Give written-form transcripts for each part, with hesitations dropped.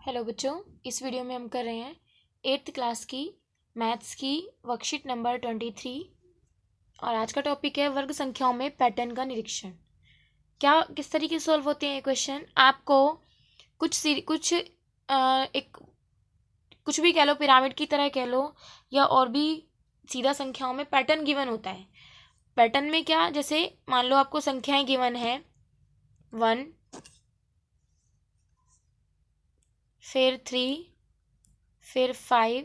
Hello बच्चों, इस video में हम कर रहे हैं 8th क्लास की मैथ्स की वर्कशीट नंबर 23 और आज का टॉपिक है वर्ग संख्याओं में पैटर्न का निरीक्षण। क्या किस तरीके से सॉल्व होते हैं ये क्वेश्चन। आपको कुछ भी कह लो, पिरामिड की तरह कह लो या और भी सीधा संख्याओं में पैटर्न गिवन होता है। पैटर्न में क्या, जैसे मान लो आपको संख्याएं गिवन है 1, फिर 3, फिर 5,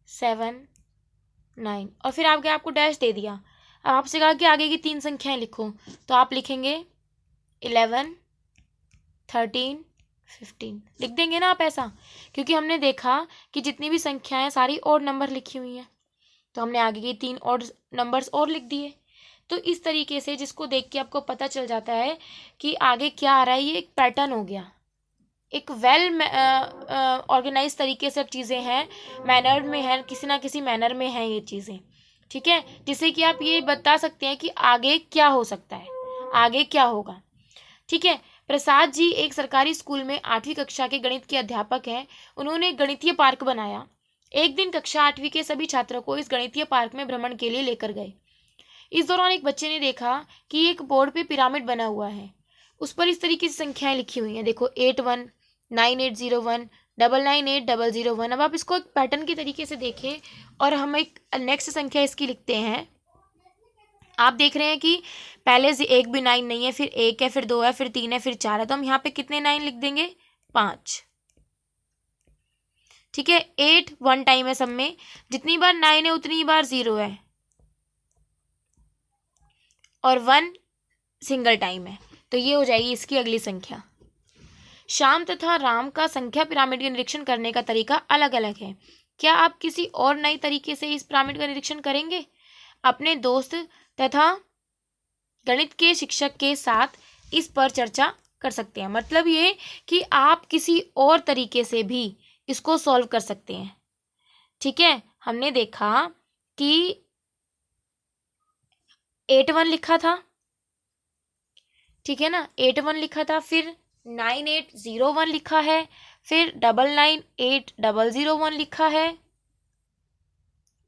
7, 9 और फिर आगे आपको डैश दे दिया। अब आपसे कहा कि आगे की 3 संख्याएं लिखो, तो आप लिखेंगे 11, 13, 15। लिख देंगे ना आप ऐसा, क्योंकि हमने देखा कि जितनी भी संख्याएं सारी ऑड नंबर लिखी हुई हैं, तो हमने आगे की 3 ऑड नंबर्स और लिख दिए। तो इस तरीके से जिसको देख के आपको पता चल जाता है कि आगे क्या आ रहा है, ये एक पैटर्न हो गया। एक वेल ऑर्गेनाइज तरीके से अब चीज़ें हैं, मैनर्ड में है, किसी ना किसी मैनर में है ये चीज़ें, ठीक है, जिससे कि आप ये बता सकते हैं कि आगे क्या हो सकता है, आगे क्या होगा। ठीक है। प्रसाद जी एक सरकारी स्कूल में 8वीं कक्षा के गणित के अध्यापक हैं। उन्होंने एक गणितीय पार्क बनाया। एक दिन कक्षा 8वीं के सभी छात्रों को इस गणितीय पार्क में भ्रमण के लिए लेकर गए। इस दौरान एक बच्चे ने देखा कि एक बोर्ड पे पिरामिड बना हुआ है। उस पर इस तरीके से संख्याएं लिखी हुई हैं, देखो 81, 9801, 998001। अब आप इसको एक पैटर्न के तरीके से देखें और हम एक नेक्स्ट संख्या इसकी लिखते हैं। आप देख रहे हैं कि पहले से एक भी 9 नहीं है, फिर 1 है, फिर 2 है, फिर 3 है, फिर 4 है, तो हम यहाँ पे कितने 9 लिख देंगे? 5। ठीक है। 8 1 टाइम है सब में, जितनी बार 9 है उतनी बार 0 है और 1 सिंगल टाइम है, तो ये हो जाएगी इसकी अगली संख्या। श्याम तथा राम का संख्या पिरामिड का निरीक्षण करने का तरीका अलग अलग है। क्या आप किसी और नए तरीके से इस पिरामिड का निरीक्षण करेंगे? अपने दोस्त तथा गणित के शिक्षक के साथ इस पर चर्चा कर सकते हैं। मतलब ये कि आप किसी और तरीके से भी इसको सॉल्व कर सकते हैं। ठीक है। हमने देखा कि 81 लिखा था, ठीक है ना, 81 लिखा था, फिर 9801 लिखा है, फिर 998001 लिखा है,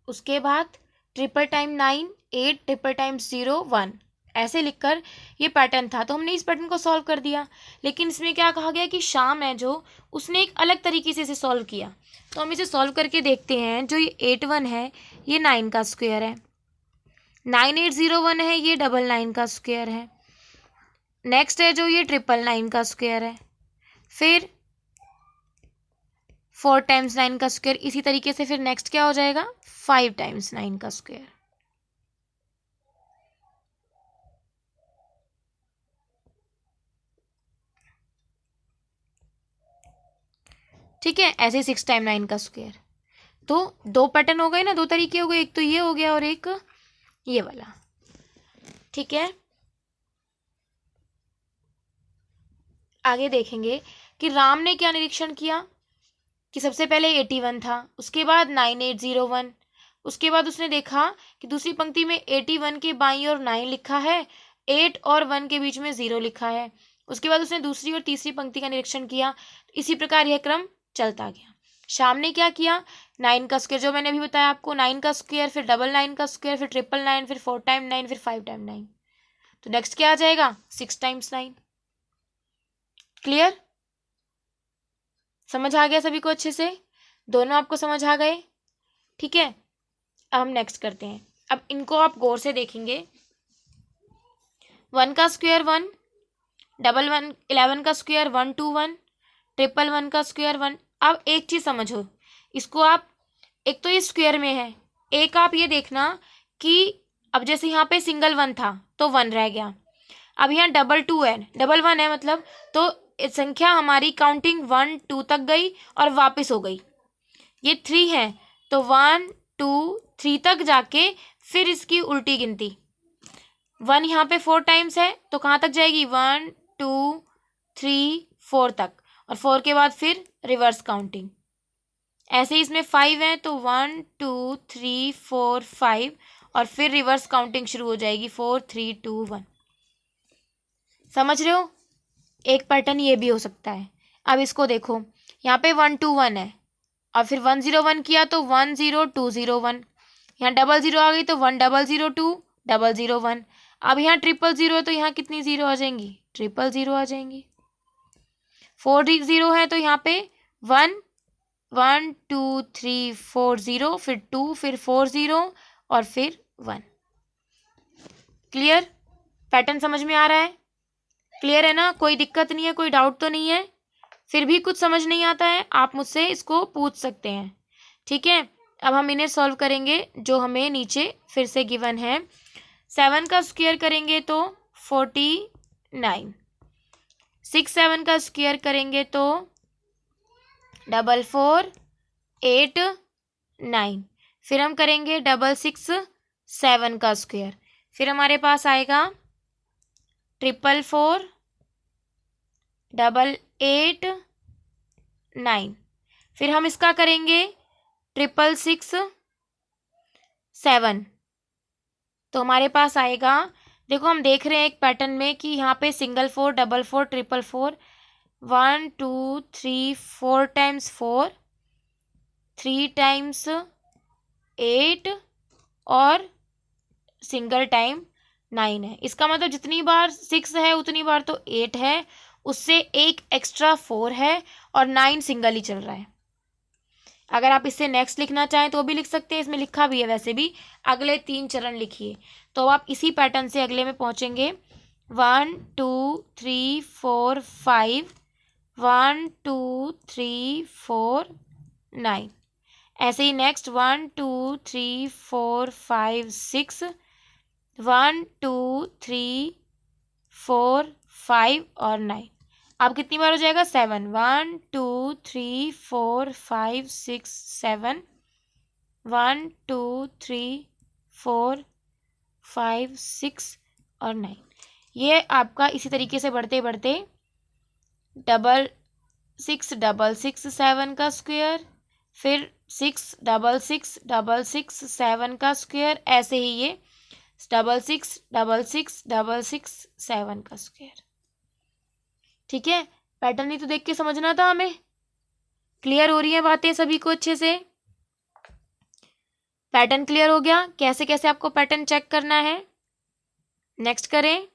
उसके बाद 999 80001 ऐसे लिखकर ये पैटर्न था। तो हमने इस पैटर्न को सॉल्व कर दिया। लेकिन इसमें क्या कहा गया कि श्याम है जो, उसने एक अलग तरीके से इसे सॉल्व किया। तो हम इसे सॉल्व करके देखते हैं। जो ये 81 है ये 9 का स्क्वायर है, 9801 है ये 99 का स्क्वायर है, नेक्स्ट है जो ये 999 का स्क्वायर है, फिर 4 टाइम्स 9 का स्क्वायर। इसी तरीके से फिर नेक्स्ट क्या हो जाएगा? 5 टाइम्स 9 का स्क्वायर। ठीक है। ऐसे 6 टाइम 9 का स्क्वायर। तो 2 पैटर्न हो गए ना, 2 तरीके हो गए, एक तो ये हो गया और एक ये वाला। ठीक है। आगे देखेंगे कि राम ने क्या निरीक्षण किया कि सबसे पहले 81 था, उसके बाद 9801, उसके बाद उसने देखा कि दूसरी पंक्ति में 81 के बाईं ओर 9 लिखा है, 8 और 1 के बीच में 0 लिखा है। उसके बाद उसने दूसरी और तीसरी पंक्ति का निरीक्षण किया। इसी प्रकार यह क्रम चलता गया। शाम ने क्या किया? 9 का स्क्वायर, जो मैंने अभी बताया आपको, 9 का स्क्वायर, फिर 99 का स्क्वायर, फिर 999, फिर 4 टाइम 9, फिर 5 टाइम 9। तो नेक्स्ट क्या आ जाएगा? 6 टाइम्स 9। क्लियर? समझ आ गया सभी को अच्छे से? दोनों आपको समझ आ गए? ठीक है। अब हम नेक्स्ट करते हैं। अब इनको आप गौर से देखेंगे। 1 का स्क्वायर 1, 11 का स्क्वायर 121, 111 का स्क्वायर 1। अब एक चीज समझो, इसको आप, एक तो ये स्क्वायर में है, एक आप ये देखना कि अब जैसे यहाँ पे सिंगल 1 था तो 1 रह गया, अब यहाँ 2 है, 1 है, मतलब तो संख्या हमारी काउंटिंग 1 2 तक गई और वापस हो गई। ये 3 है तो 1 2 3 तक जाके फिर इसकी उल्टी गिनती। 1 यहाँ पे 4 टाइम्स है तो कहाँ तक जाएगी? 1 2 3 4 तक, और 4 के बाद फिर रिवर्स काउंटिंग। ऐसे ही इसमें 5 है तो 1 2 3 4 5 और फिर रिवर्स काउंटिंग शुरू हो जाएगी 4 3 2 1। समझ रहे हो? एक पैटर्न ये भी हो सकता है। अब इसको देखो, यहाँ पे 121 है और फिर 101 किया तो 10201, यहाँ 00 आ गई तो 1002 001। अब यहाँ 000 है तो यहाँ कितनी जीरो आ जाएंगी, 000 आ जाएंगी। 40 है तो यहाँ पे 1 1 2 3 4 0, फिर 2, फिर 4 0 और फिर 1। क्लियर? पैटर्न समझ में आ रहा है? क्लियर है ना? कोई दिक्कत नहीं है, कोई डाउट तो नहीं है? फिर भी कुछ समझ नहीं आता है आप मुझसे इसको पूछ सकते हैं, ठीक है। अब हम इन्हें सॉल्व करेंगे जो हमें नीचे फिर से गिवन है। 7 का स्क्वायर करेंगे तो 49, 6 7 का स्क्वायर करेंगे तो 4489, फिर हम करेंगे 6 7 का स्क्वायर, फिर हमारे पास आएगा 444 889, फिर हम इसका करेंगे 6 7, तो हमारे पास आएगा, देखो हम देख रहे हैं एक पैटर्न में कि यहाँ पे single 4 double 4 triple 4, 1 2 3 4 times 4, 3 times 8 और सिंगल टाइम 9 है। इसका मतलब जितनी बार 6 है उतनी बार तो 8 है, उससे एक एक्स्ट्रा 4 है और 9 सिंगल ही चल रहा है। अगर आप इससे नेक्स्ट लिखना चाहें तो भी लिख सकते हैं, इसमें लिखा भी है वैसे भी। अगले 3 चरण लिखिए तो आप इसी पैटर्न से अगले में पहुंचेंगे। 1 2 3 4 5, 1 2 3 4 9, ऐसे ही नेक्स्ट 1 2 3 4 5 6, 1 2 3 4 5 और 9। अब कितनी बार हो जाएगा, 7, 1 2 3 4 5 6 7, 1 2 3 4 5 6 और 9। ये आपका इसी तरीके से बढ़ते बढ़ते 6 6 6 7 का स्क्वायर, फिर 6 6 6 6 7 का स्क्वायर, ऐसे ही ये 6 6 6 6 7 का स्क्वायर। ठीक है, पैटर्न ही तो देख के समझना था हमें। क्लियर हो रही है बातें सभी को अच्छे से? पैटर्न क्लियर हो गया? कैसे कैसे आपको पैटर्न चेक करना है, नेक्स्ट करें।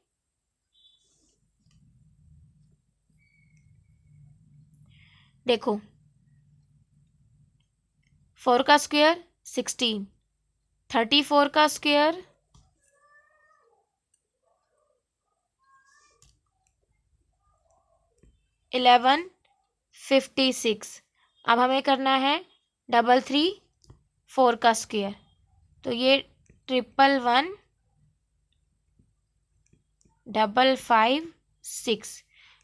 देखो 4 का स्क्वायर 16, 34 का स्क्वायर 1156। अब हमें करना है 334 का स्क्वायर, तो ये 111 556,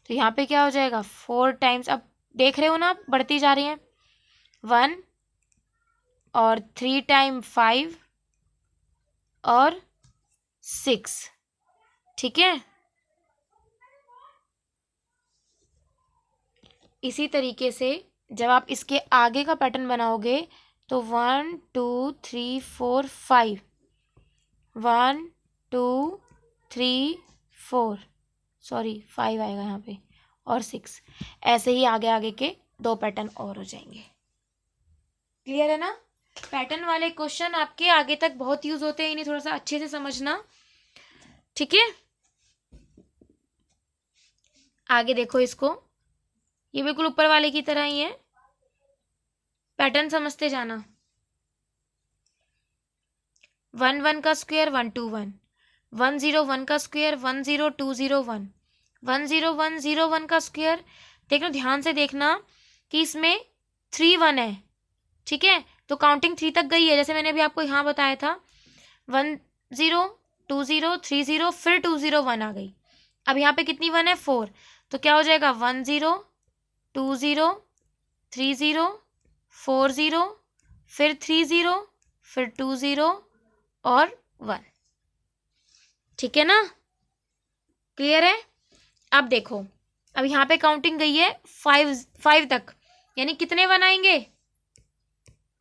तो यहाँ पे क्या हो जाएगा 4 टाइम्स, अब देख रहे हो ना बढ़ती जा रही है, 1 और 3 टाइम 5 और 6। ठीक है, इसी तरीके से जब आप इसके आगे का पैटर्न बनाओगे तो 1 2 3 4 5, 1 2 3 4, सॉरी 5 आएगा यहाँ पे और 6, ऐसे ही आगे आगे के 2 पैटर्न और हो जाएंगे। क्लियर है ना? पैटर्न वाले क्वेश्चन आपके आगे तक बहुत यूज होते हैं, इन्हें थोड़ा सा अच्छे से समझना। ठीक है, आगे देखो इसको, ये बिल्कुल ऊपर वाले की तरह ही है, पैटर्न समझते जाना। 1 1 का स्क्वायर 121, 101 का स्क्वायर 10201, 10101 का स्क्वायर। देखो ध्यान से देखना कि इसमें 3 1 है, ठीक है, तो काउंटिंग 3 तक गई है, जैसे मैंने अभी आपको यहाँ बताया था 1 0 2 0 3 0, फिर 2 0 1 आ गई। अब यहाँ पे कितनी 1 है 4, तो क्या हो जाएगा 1 0 2 0 3 0 4 0, फिर 3 0, फिर 2 0 और 1। ठीक है ना? क्लियर है? अब देखो, अब यहाँ पे काउंटिंग गई है 5 तक, यानी कितने 1 आएंगे,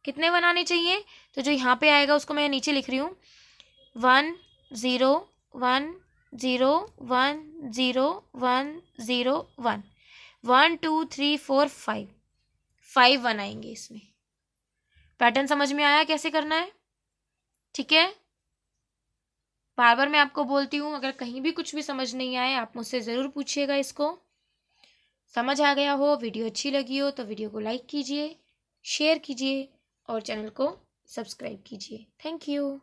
कितने 1 आने चाहिए, तो जो यहाँ पे आएगा उसको मैं नीचे लिख रही हूँ 1 0 1 0 1 0 1 0 1, 1 2 3 4 5, 5 1 आएंगे इसमें। पैटर्न समझ में आया कैसे करना है? ठीक है, बार बार मैं आपको बोलती हूँ, अगर कहीं भी कुछ भी समझ नहीं आए आप मुझसे ज़रूर पूछिएगा। इसको समझ आ गया हो, वीडियो अच्छी लगी हो तो वीडियो को लाइक कीजिए, शेयर कीजिए और चैनल को सब्सक्राइब कीजिए। Thank you.